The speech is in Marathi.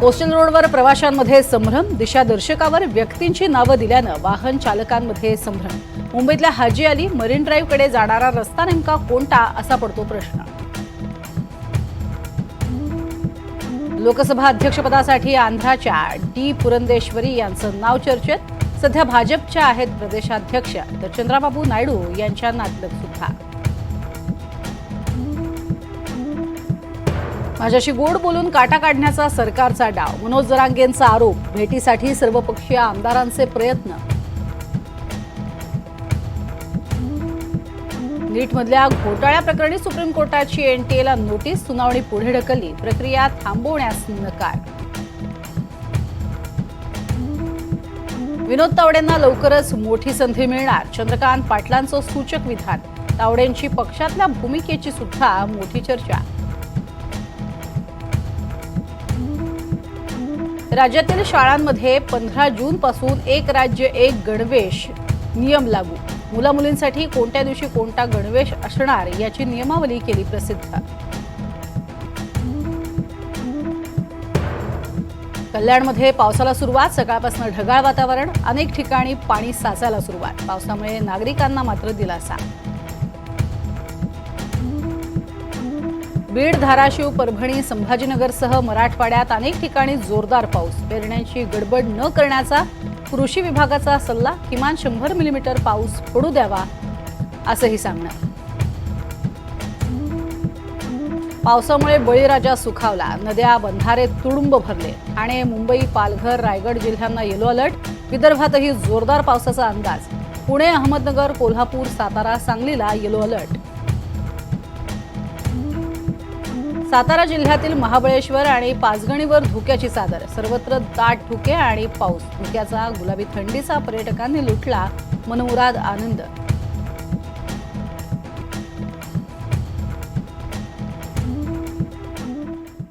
कोस्टल रोडवर प्रवाशांमध्ये संभ्रम, दिशादर्शकावर व्यक्तींची नावं दिल्यानं वाहन चालकांमध्ये संभ्रम। मुंबईतल्या हाजी अली मरीन ड्राईव्हकडे जाणारा रस्ता नेमका कोणता असा पडतो प्रश्न। लोकसभा अध्यक्षपदासाठी आंध्राच्या डी पुरंदेश्वरी यांचं नाव चर्चेत। सध्या भाजपच्या आहेत प्रदेशाध्यक्ष, तर चंद्राबाबू नायडू यांच्या नातलग सुद्धा। माझ्याशी गोड बोलून काटा काढण्याचा सरकारचा डाव, मनोज जरांगेंचा आरोप। भेटीसाठी सर्वपक्षीय आमदारांचे प्रयत्न। नीटमधल्या घोटाळ्याप्रकरणी सुप्रीम कोर्टाची एनटीएला नोटीस, सुनावणी पुढे ढकलली, प्रक्रिया थांबवण्यास नकार। विनोद तावडेंना लवकरच मोठी संधी मिळणार, चंद्रकांत पाटलांचं सूचक विधान। तावडेंची पक्षातल्या भूमिकेची सुद्धा मोठी चर्चा। राज्यातील शाळांमध्ये 15 जून पासून एक राज्य एक गणवेश नियम लागू। मुला मुलींसाठी कोणत्या दिवशी कोणता गणवेश असणार याची नियमावली केली प्रसिद्ध। कल्याणमध्ये पावसाला सुरुवात, सकाळपासून ढगाळ वातावरण, अनेक ठिकाणी पाणी साचायला सुरुवात। पावसामुळे नागरिकांना मात्र दिलासा। बीड, धाराशिव, परभणी, संभाजीनगरसह मराठवाड्यात अनेक ठिकाणी जोरदार पाऊस। पेरण्यांची गडबड न करण्याचा कृषी विभागाचा सल्ला, किमान 100 मिलीमीटर पाऊस पडू द्यावा असंही सांगणं। पावसामुळे बळीराजा सुखावला, नद्या बंधारे तुडुंब भरले। ठाणे, मुंबई, पालघर, रायगड जिल्ह्यांना येलो अलर्ट। विदर्भातही जोरदार पावसाचा अंदाज। पुणे, अहमदनगर, कोल्हापूर, सातारा, सांगलीला येलो अलर्ट। सातारा जिल्ह्यातील महाबळेश्वर आणि पाचगणीवर धुक्याची चादर, सर्वत्र दाट धुके आणि पाऊस। धुक्याचा गुलाबी थंडीचा पर्यटकांनी लुटला मनमुराद आनंद।